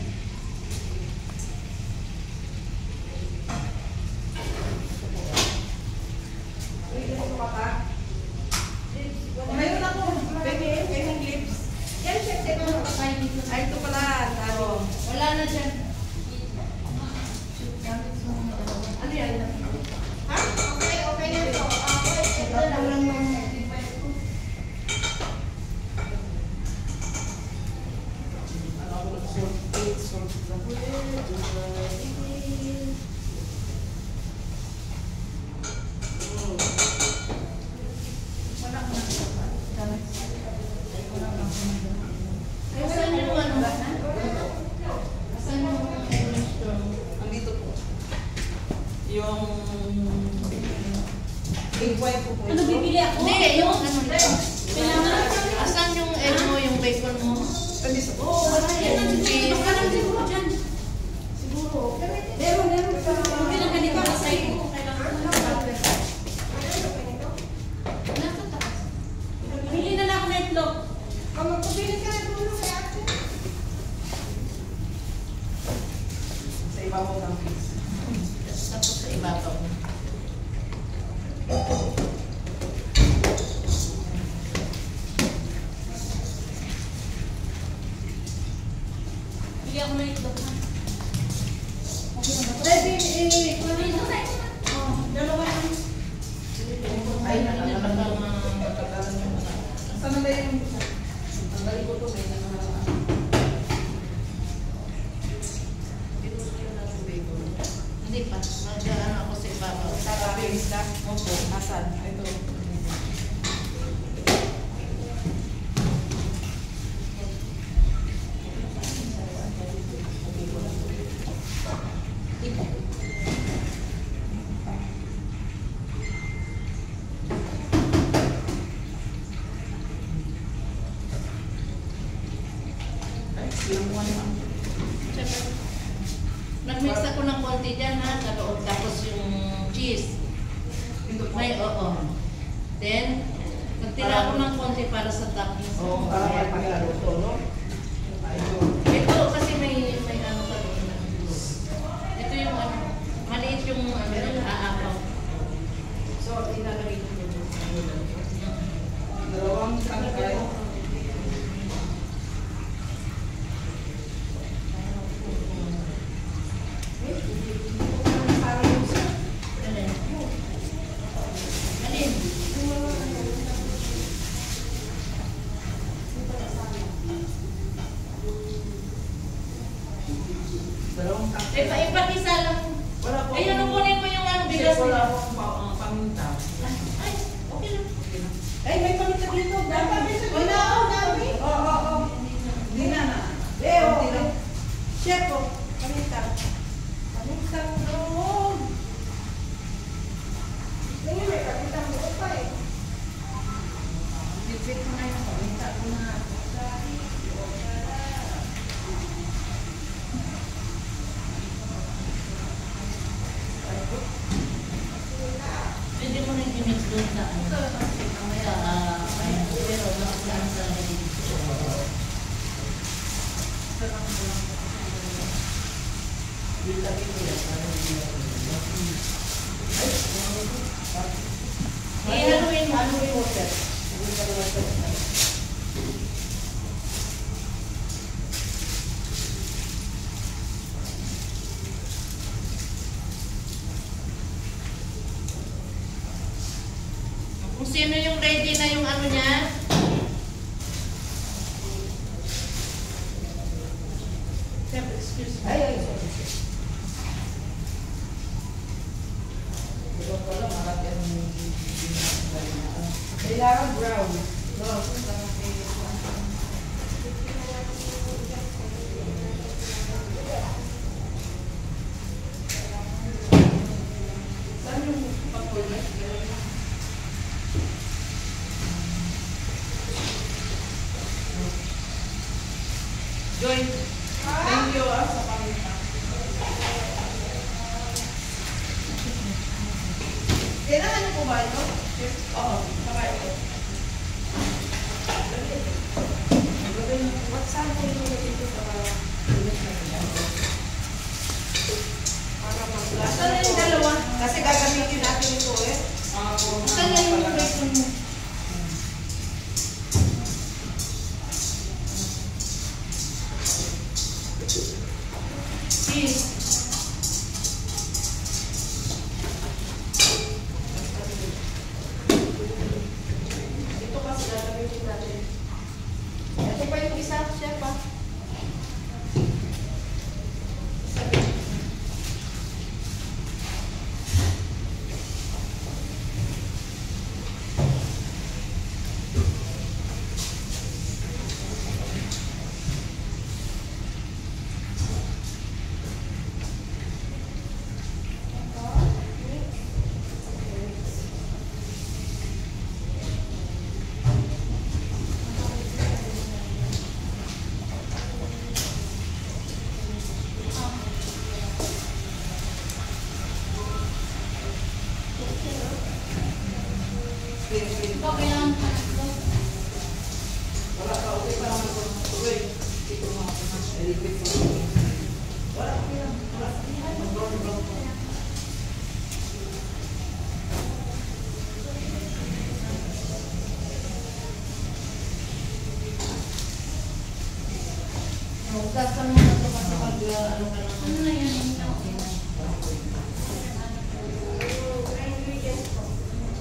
Mayroon ako. Bebe, kayong lips. Yan, check mo. Ay, ito pala. Oh, wala na dyan. Ano yan? Ha? Okay, okay na to. Ito lang. Asan yung ano? Asan yung mixture mo? Andito po. Yung big wipe po po. Ano bibili ako? Hindi, yung ano. Kailangan? Asan yung egg mo, yung bacon mo? Andito po. Oo, wala yan. Ito ka lang siguro dyan. Siguro. Meron sa... Okay lang ganito kasi kung kailangan mo lang. Nasa taas. Bili na lang ako ng itlog. Kung magpapili ka na tulong kay ate. Sa ibabaw ng piece. Tapos sa ibabaw. Bili ako ng itlog. Ha? Ready, Dalawa lang. Ay, nakakatawa. Saan na yung ang dali ko to may nangalaan. Dito siya na yung bacon. Hindi pa. Magdaan ako sa ibabaw. Tapos ka? Opo. Asan? Ito. Ay, sinukuhan lang. Siyempre. Nag-mix ako ng konti dyan ha, sa loob. Tapos yung cheese. Ito po. May oo. Then, nagtira ako ng konti para sa toppings. Oo, para may pagkaluto, no? Ito. Ito kasi may ano pa rin. Ito yung ano, maliit yung ano, aapaw. So, ilalagay ko dito. Dalawang tangkay. Alin? Alin? Dalawang tangkay. Ipakisa lang. Wala po. Ayun, ano kunin mo yung ano, Kasi bigas wala nila. akong paminta. Ay, okay lang. Okay na. Ay, may paminta dito. Wala ako, dami. Oo. Hindi na na. Leo, Konti lang. chef ko. Paminta. Paminta doon. Ngayon may kapitang buo pa eh. Dipit ko na yung paminta ko na. Pwede mo na i-mix doon sa ano. Sa, ayun. Pero nakasama sa haluin mo. Kung sino yung ready na yung ano niya, Chef, excuse me. Ay. Ito pala, marami ang Kailangan brown. No. Saan yung patuloy? Joy, thank you sa paminta. saan ko yung dito para maglasa Saan yung ito. dalawa? Kasi gagamitin natin ito eh. Saan yung preso mo? Cheese. Ito kasi gagamitin natin. Ito pa yung isa, chef ah. Ito, kailangan pa ito. Wala ka, okay pa naman ito. Okay. Ito mga pinas. Liquid pa. Wala, okay lang. Wala. Brown. Hugasan mo na ito kasi pag ano ka naman. Ano na yan?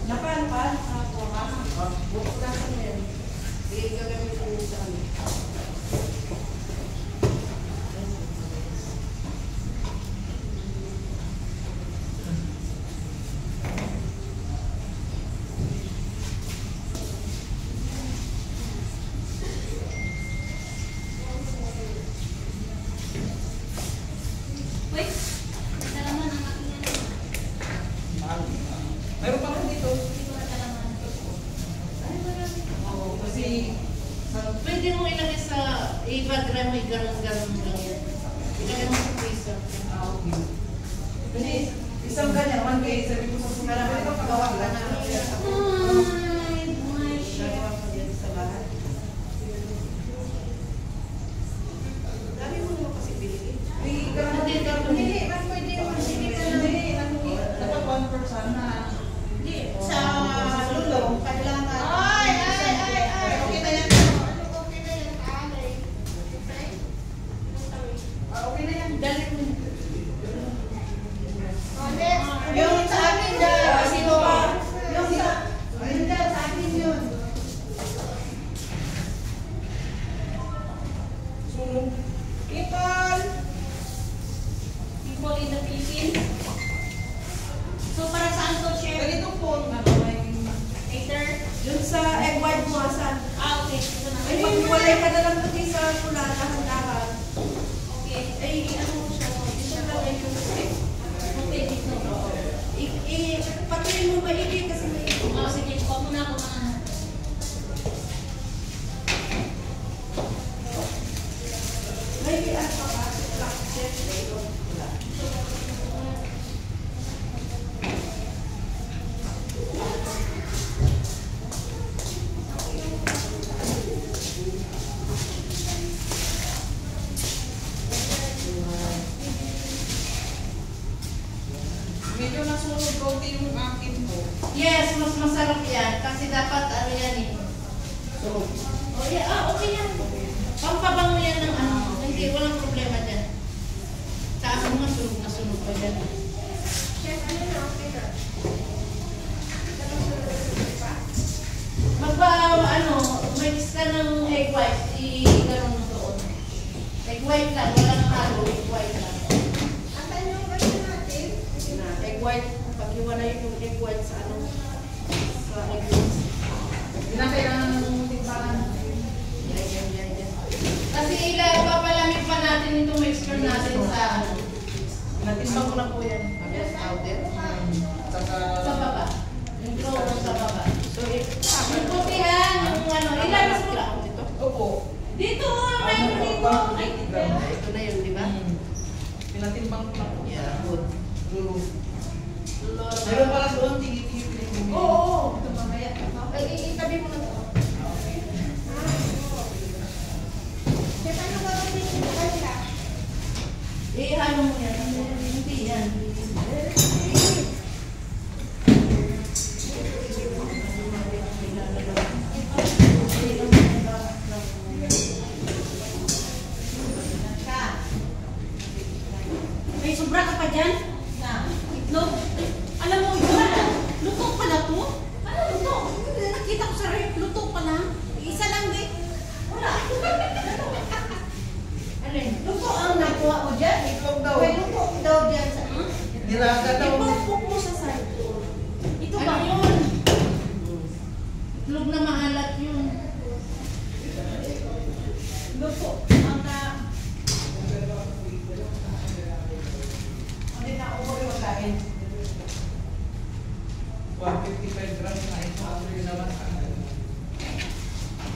Napan. Bukasan mo yan. Sige, gagamitin mo sa ano. Wait. Dalaman ang aking yan. Mayroon pa rin dito. Hindi ko na dalaman. Oo, kasi Pwede mo ilagay sa iba-gram, may ganon-ganon lang yan. Ilagay mo sa freezer. okay. Kasi isang ganyan, 1K, sabi ko sa sumara, ito pagawa ka na. Ay, my shit. Gagawa ko yan sa lahat. Dami mo naman kasi bilhin. Hindi, mas pwede yung hindi, dapat 1% na. Hindi, sa lulong, kailangan. Ay, okay na yan. Ano, okay na yan, kaalay. Okay? Okay na yan. Dali mo. Oh, next. Yung sa akin dyan, Sino pa? yung sa, yun dyan, sa akin yun. Sunog. People! People in the Philippines. So, para saan to, Chef? Ganito po. Later? Yun sa egg white mo, asan? Ah, okay. Ito na. Ay, magwalay ka na lang pati sa pula, dahan-dahan. Okay. Ay, ano mo siya, hindi siya lagay yung stick. Okay, dito. Patuloy mo maigi kasi may Oh, sige. Kuha mo na ako ng ano. may bias pa ba? Black chef, wala. Medyo nasunog konti yung akin po. Yes, mas masarap yan. Kasi dapat ano yan eh. So, oh yeah, okay yan. Pampabango yan ng ano. Hindi, walang problema dyan. Sa akin nga, sunog na sunog pa dyan. Chef, ano na, okay na. Ano, mix ka ng egg white. I-ganon mo doon. Egg white lang, walang halo. Egg white lang. Asan yung ano natin? Egg white, pag-iwalay yung egg white sa ano, sa egg white. Hindi na kailangan ng timbangan. Yan. Kasi papalamig pa natin itong mixture natin sa ano. Natimbang ko na po yan. Powder. Saka, Sa baba. Yung drawer sa baba. So, Yung putihan, yung ano, ilabas mo lang. dito. opo. Dito, mayroon dito. Ay, dito. Ito na yun, di ba? Pinatimbang ko na po. Yeah, good. Lulog. Lord. Mayroon pala doon, tingit-tingit. Oo. Ito mamaya. Ay, itabi mo na to. May sobra ka pa dyan? Itlog? Alam mo, luto pala to? Ano luto? Nakita ko sa rep, luto pala. Isa lang din. Wala. Alin? Luto ang nakuha mo dyan. Itlog daw. May luto daw dyan sa... Nilaga daw. Ipupok mo sa side. Ito Ano ba? yun? Itlog na maalat yun. Luto ang na... Hindi na ako magkain. 155 grams na ito. Ano yun naman?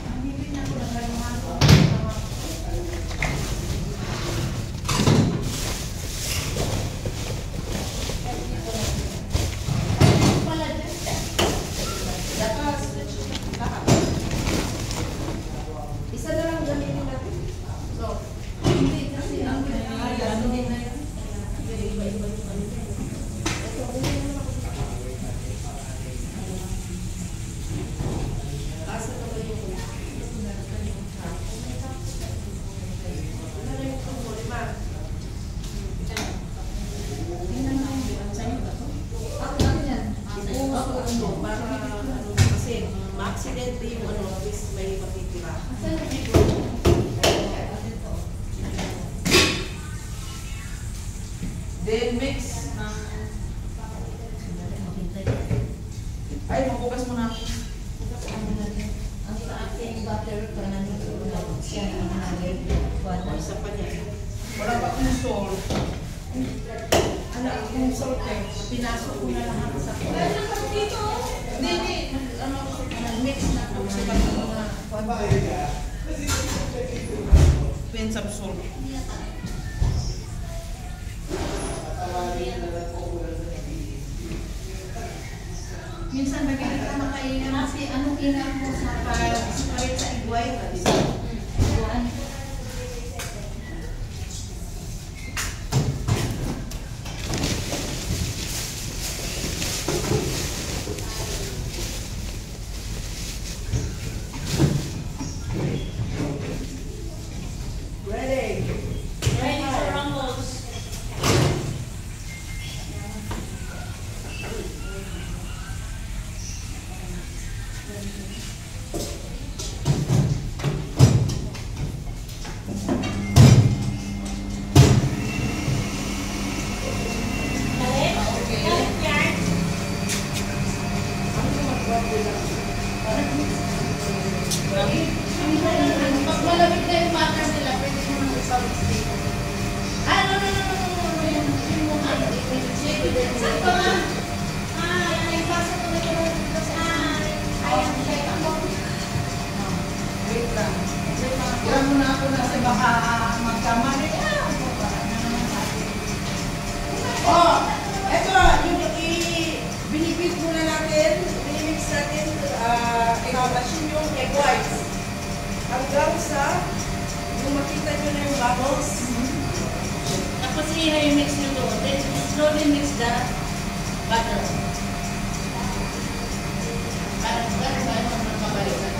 Ang hipit na ko na ganuhan ko. Pala dyan. Dapat, lahat. Isa na lang gamitin natin. So, Hindi kasi ang Ano din na yun? asa na ba yung ano na yung tumo, lima? Ipuso mo para ano kasi ma-accident yung ano, at least may matitira. Then mix ng... Ay, mabukas mo na ako. Ang sa ating butter ka na nito na siya ang nagay. Isa pa niya. Wala pa akong salt. Ano yung salt eh? Pinasok ko na lahat sa Dito. Hindi. Ano, mix na ko sa mga pinch of salt. minsan magaling ka makaingan kasi anong ingat mo sa pag-separate sa igway. Igwaan. Ready? Ready for rumbles. Galit? Galit yan? Pag malamig na yung butter nila, pwede mo nang isawit dito. Ah, no. Yung mukha. Saan ba nga? Ah, yan ay pasa ko na ito sa ayan. Wait lang. Ilan mo na ako na kasi baka magkamali. Oh, eto, yung binibig muna natin, binimix natin, i-machine yung egg whites. Hanggang sa, yung makita nyo na yung bubbles. Tapos i-mix nyo doon. Then slowly mix the butter. Parang butter ba yung mabalikan?